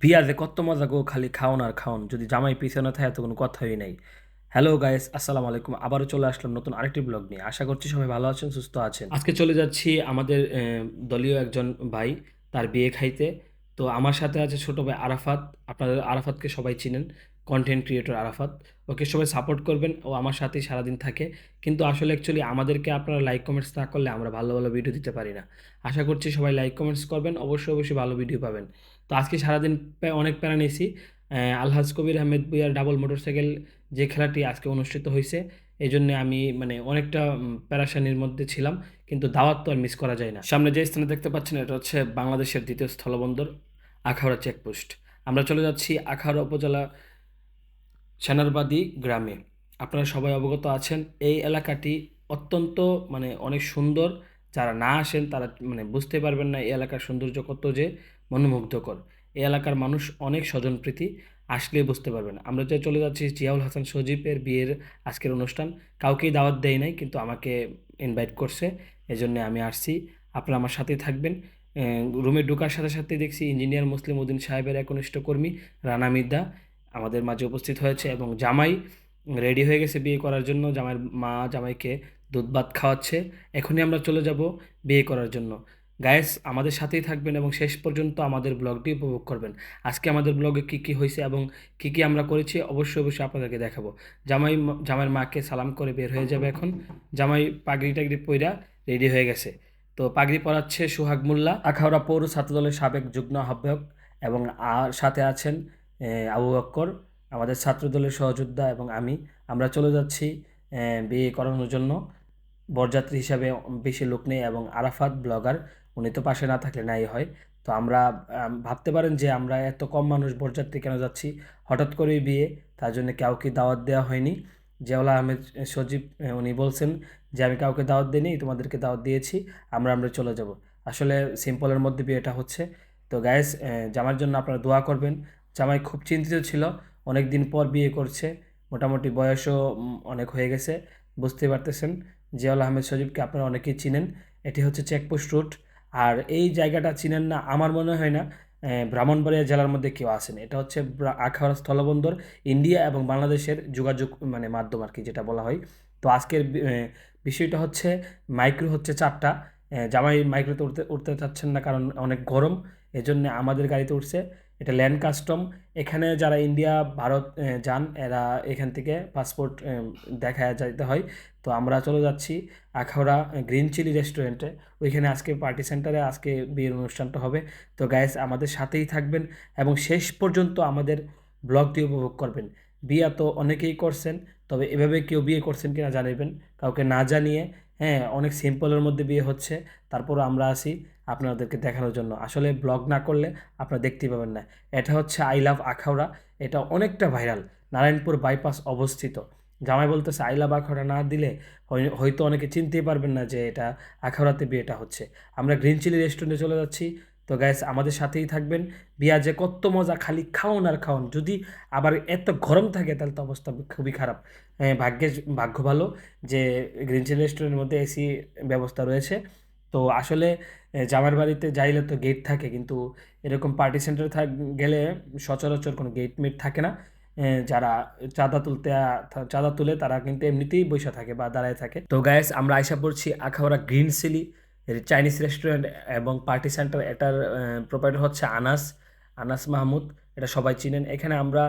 বিয়াতে কত মজা গো, খালি খাওন আর খাওন। যদি জামাই পিছনে থাকে তো কোনো কথাই নাই। হ্যালো গাইস, আসসালামু আলাইকুম। আবারও চলে আসলাম নতুন আরেকটি ব্লগ নিয়ে। আশা করছি সবাই ভালো আছেন, সুস্থ আছেন। আজকে চলে যাচ্ছি আমাদের দলীয় একজন ভাই তার বিয়ে খাইতে। তো আমার সাথে আছে ছোট ভাই আরাফাত। আপনাদের আরাফাতকে সবাই চিনেন, কন্টেন্ট ক্রিয়েটর আরাফাত। ওকে সবাই সাপোর্ট করবেন, ও আমার সাথেই সারাদিন থাকে। কিন্তু আসলে অ্যাকচুয়ালি আমাদেরকে আপনারা লাইক কমেন্টস না করলে আমরা ভালো ভালো ভিডিও দিতে পারি না। আশা করছি সবাই লাইক কমেন্টস করবেন, অবশ্যই অবশ্যই ভালো ভিডিও পাবেন। তো আজকে সারাদিন অনেক প্যারা নিয়েছি। আলহাজ কবির আহমেদ ভুঁইয়ার ডাবল মোটরসাইকেল যে খেলাটি আজকে অনুষ্ঠিত হয়েছে, এই জন্য আমি মানে অনেকটা প্যারাশানির মধ্যে ছিলাম। কিন্তু দাওয়াত তো আর মিস করা যায় না। সামনে যে স্থানে দেখতে পাচ্ছেন এটা হচ্ছে বাংলাদেশের দ্বিতীয় স্থলবন্দর আখাউড়া চেকপোস্ট। আমরা চলে যাচ্ছি আখাউড়া উপজেলা সেনারবাদী গ্রামে। আপনারা সবাই অবগত আছেন এই এলাকাটি অত্যন্ত মানে অনেক সুন্দর। যারা না আসেন তারা মানে বুঝতে পারবেন না এই এলাকার সৌন্দর্য কত যে মনোমুগ্ধকর। এই এলাকার মানুষ অনেক স্বজনপ্রীতি, আসলেই বুঝতে পারবেন। আমরা যে চলে যাচ্ছি জিয়াউল হাসান সজীবের বিয়ের আজকের অনুষ্ঠান। কাউকেই দাওয়াত দেয় নাই, কিন্তু আমাকে ইনভাইট করছে, এজন্য আমি আসছি। আপনারা আমার সাথেই থাকবেন। রুমে ঢোকার সাথে সাথে দেখছি ইঞ্জিনিয়ার মুসলিম উদ্দিন সাহেবের একনিষ্ঠ কর্মী রানা মির্জা আমাদের মাঝে উপস্থিত হয়েছে, এবং জামাই রেডি হয়ে গেছে বিয়ে করার জন্য। জামাইয়ের মা জামাইকে দুধ ভাত খাওয়াচ্ছে। এখনই আমরা চলে যাব বিয়ে করার জন্য। গায়েস, আমাদের সাথেই থাকবেন এবং শেষ পর্যন্ত আমাদের ব্লগটি উপভোগ করবেন। আজকে আমাদের ব্লগে কী কী হয়েছে এবং কী কী আমরা করেছি অবশ্যই অবশ্যই আপনাদেরকে দেখাবো। জামাইয়ের মাকে সালাম করে বের হয়ে যাবে এখন। জামাই পাগড়ি টাগড়ি পইরা রেডি হয়ে গেছে। তো পাগড়ি পরাচ্ছে সোহাগ মোল্লা, আখাউড়া পৌর ছাত্রদলের সাবেক যুগ্ম আহ্বায়ক, এবং আর সাথে আছেন আবু বক্কর, আমাদের ছাত্রদলের সহযোদ্ধা, এবং আমরা চলে যাচ্ছি বিয়ে করানোর জন্য। বরযাত্রী হিসাবে বেশি লোক নেই, এবং আরাফাত ব্লগার, উনি তো পাশে না থাকলে নাই হয়। তো আমরা ভাবতে পারেন যে আমরা এত কম মানুষ বরযাত্রী কেন যাচ্ছি, হঠাৎ করেই বিয়ে, তার জন্য কাউকে দাওয়াত দেওয়া হয়নি। জিয়াউল আহমেদ সজীব উনি বলছেন যে আমি কাউকে দাওয়াত দিইনি, তোমাদেরকে দাওয়াত দিয়েছি, আমরা চলে যাব। আসলে সিম্পলের মধ্যে বিয়েটা হচ্ছে। তো গাইস, জামার জন্য আপনারা দোয়া করবেন। জামাই খুব চিন্তিত ছিল, অনেক দিন পর বিয়ে করছে, মোটামুটি বয়সও অনেক হয়ে গেছে, বুঝতে পারতেছেন। জিয়াউল আহমেদ সজীবকে আপনারা অনেকেই চিনেন। এটি হচ্ছে চেকপোস্ট রুট। আর এই জায়গাটা চিনেন না আমার মনে হয় না ব্রাহ্মণবাড়িয়া জেলার মধ্যে কেউ আছেন। এটা হচ্ছে আখাউড়া স্থলবন্দর, ইন্ডিয়া এবং বাংলাদেশের যোগাযোগ মানে মাধ্যম আর কি, যেটা বলা হয়। তো আজকের বিষয়টা হচ্ছে মাইক্রো হচ্ছে 4টা। জামাই মাইক্রোতে উঠতে উঠতে চাচ্ছেন না, কারণ অনেক গরম, এজন্য আমাদের গাড়িতে উঠছে। এটা ল্যান্ড কাস্টম। এখানে যারা ইন্ডিয়া ভারত যান, এরা এখান থেকে পাসপোর্ট দেখায় যাইতে হয়। তো আমরা চলে যাচ্ছি আখাউড়া গ্রিন চিলি রেস্টুরেন্টে। ওইখানে আজকে পার্টি সেন্টারে আজকে বিয়ের অনুষ্ঠানটা হবে। তো গাইস, আমাদের সাথেই থাকবেন এবং শেষ পর্যন্ত আমাদের ব্লগটি উপভোগ করবেন। বিয়ে তো অনেকেই করছেন, তবে এভাবে কেউ বিয়ে করছেন কিনা জানাবেন, কাউকে না জানিয়ে। হ্যাঁ, অনেক সিম্পলের মধ্যে বিয়ে হচ্ছে, তারপরও আমরা আসি আপনাদেরকে দেখানোর জন্য। আসলে ব্লগ না করলে আপনারা দেখতেই পাবেন না। এটা হচ্ছে আই লাভ আখাউড়া। এটা অনেকটা ভাইরাল, নারায়ণপুর বাইপাস অবস্থিত। জামাই বলতেছে আই লাভ আখাউড়া না দিলে হয়তো অনেকে চিনতেই পারবেন না যে এটা আখাউড়াতে বিয়েটা হচ্ছে। আমরা গ্রিন চিলি রেস্টুরেন্টে চলে যাচ্ছি। তো গাইস, আমাদের সাথেই থাকবেন। বিয়া যে কত মজা, খালি খাওন আর খাওন। যদি আবার এত গরম থাকে তাহলে তো অবস্থা খুবই খারাপ। ভাগ্য ভালো যে গ্রিন চিলি রেস্টুরেন্টের মধ্যে এসি ব্যবস্থা রয়েছে। তো আসলে জামার বাড়িতে যাইলে তো গেট থাকে, কিন্তু এরকম পার্টি সেন্টারে গেলে সচরাচর কোনো গেট মেট থাকে না। যারা চাঁদা তুলতে চাঁদা তুলে তারা কিন্তু এমনিতেই বসে থাকে বা দাঁড়ায় থাকে। তো গাইস, আমরা আইসা পড়ছি Akhaura green chilli Chinese restaurant এবং পার্টি সেন্টার। এটার প্রোপাইটার হচ্ছে আনাস আনাস মাহমুদ। এটা সবাই চিনেন। এখানে আমরা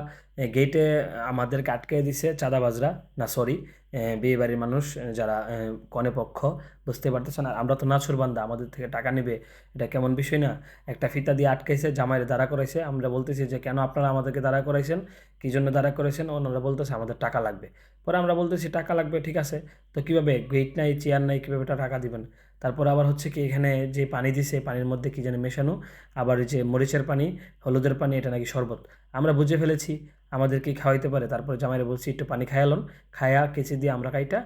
গেটে আমাদেরকে আটকে দিছে চাঁদাবাজরা, না সরি, বিয়ে বাড়ির মানুষ, যারা কনে পক্ষ, বুঝতে পারতেছেন। আর আমরা তো নাছুরবান্দা, আমাদের থেকে টাকা নেবে, এটা কেমন বিষয় না। একটা ফিতা দিয়ে আটকাইছে, জামাইয়ের দাঁড়া করাইছে। আমরা বলতেছি যে কেন আপনারা আমাদেরকে দাঁড়া করাইছেন, কী জন্য দাঁড়া করাইছেন। ওনারা বলতেছে আমাদের টাকা লাগবে। পরে আমরা বলতেছি টাকা লাগবে, ঠিক আছে, তো কীভাবে, গেট নাই, চেয়ার নাই, কীভাবে টাকা দিবেন। তারপর আবার হচ্ছে কি, এখানে যে পানি দিছে পানির মধ্যে কী জানি মেশানো, আবার ওই যে মরিচের পানি, হলুদের পানি, এটা নাকি শরবত। আমরা বুঝে ফেলেছি আমাদেরকে খাওয়াইতে পারে। তারপরে জামাইরে বলছি একটু পানি খায়ালন, খায়া কেচি দিয়ে আমরা কাইটা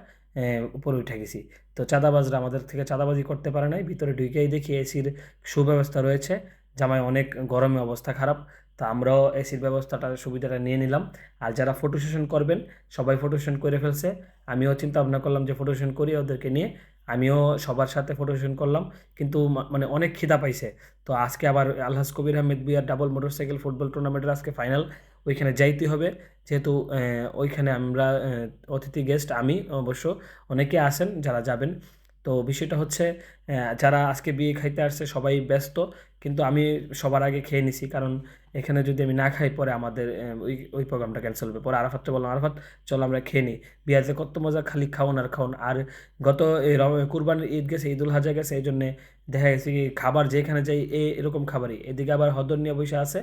উপরে উঠে গেছি। তো চাঁদাবাজরা আমাদের থেকে চাঁদাবাজি করতে পারে নাই, ভিতরে ঢুকেই দেখি এসির সুব্যবস্থা রয়েছে। জামাই অনেক গরমে অবস্থা খারাপ, তো আমরাও এসির ব্যবস্থাটা সুবিধাটা নিয়ে নিলাম। আর যারা ফটো সেশন করবেন সবাই ফটো সেশন করে ফেলছে। আমিও চিন্তা ভাবনা করলাম যে ফটো সেশন করি ওদেরকে নিয়ে। আমিও সবার সাথে ফটো সেশন করলাম, কিন্তু মানে অনেক খিদা পাইছে। তো আজকে আবার আলহাজ কবির আহমেদ বিয়ার ডাবল মোটরসাইকেল ফুটবল টুর্নামেন্টের আজকে ফাইনাল, ওইখানে যাইতে হবে। যেহেতু ওইখানে আমরা অতিথি গেস্ট, আমি অবশ্য, অনেকে আছেন যারা যাবেন। তো বিষয়টা হচ্ছে যারা আজকে বিয়ে খাইতে আসছে সবাই ব্যস্ত, কিন্তু আমি সবার আগে খেয়ে নিছি, কারণ এখানে যদি আমি না খাই পরে আমাদের ওই ওই প্রোগ্রামটা ক্যান্সেল হবে। পরে আরাফাতকে বললাম, আরাফাত চল আমরা খেয়ে নিই, বিয়াতে কত মজা, খালি খাওন আর খাওন। আর গত এই কুরবানির ঈদ গেছে, ঈদুল হাজা গেছে, এই জন্যে দেখা গেছে কি খাবার যেখানে যাই এরকম খাবারই। এদিকে আবার হদর নিয়ে বসে আছে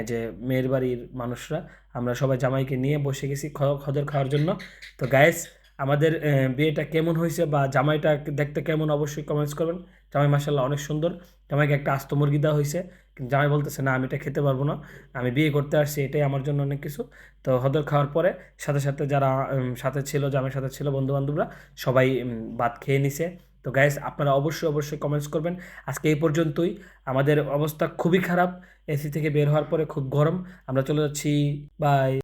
যে মেয়ের বাড়ির মানুষরা, আমরা সবাই জামাইকে নিয়ে বসে গেছি খদর খাওয়ার জন্য। তো গাইস, আমাদের বিয়েটা কেমন হয়েছে বা জামাইটা দেখতে কেমন অবশ্যই কমেন্টস করবেন। জামাই মাসাল্লাহ অনেক সুন্দর, জামাইকে একটা আস্ত মুরগি দেওয়া হয়েছে, কিন্তু জামাই বলতেছে না আমি এটা খেতে পারবো না, আমি বিয়ে করতে আসছি, এটাই আমার জন্য অনেক কিছু। তো হদর খাওয়ার পরে সাথে সাথে যারা সাথে ছিল, জামাইয়ের সাথে ছিল বন্ধু বান্ধবরা, সবাই ভাত খেয়ে নিছে। তো গাইস, আপনারা অবশ্যই অবশ্যই কমেন্টস করবেন। আজকে এই পর্যন্তই, আমাদের অবস্থা খুবই খারাপ, এসি থেকে বের হওয়ার পরে খুব গরম, আমরা চলে যাচ্ছি। বাই।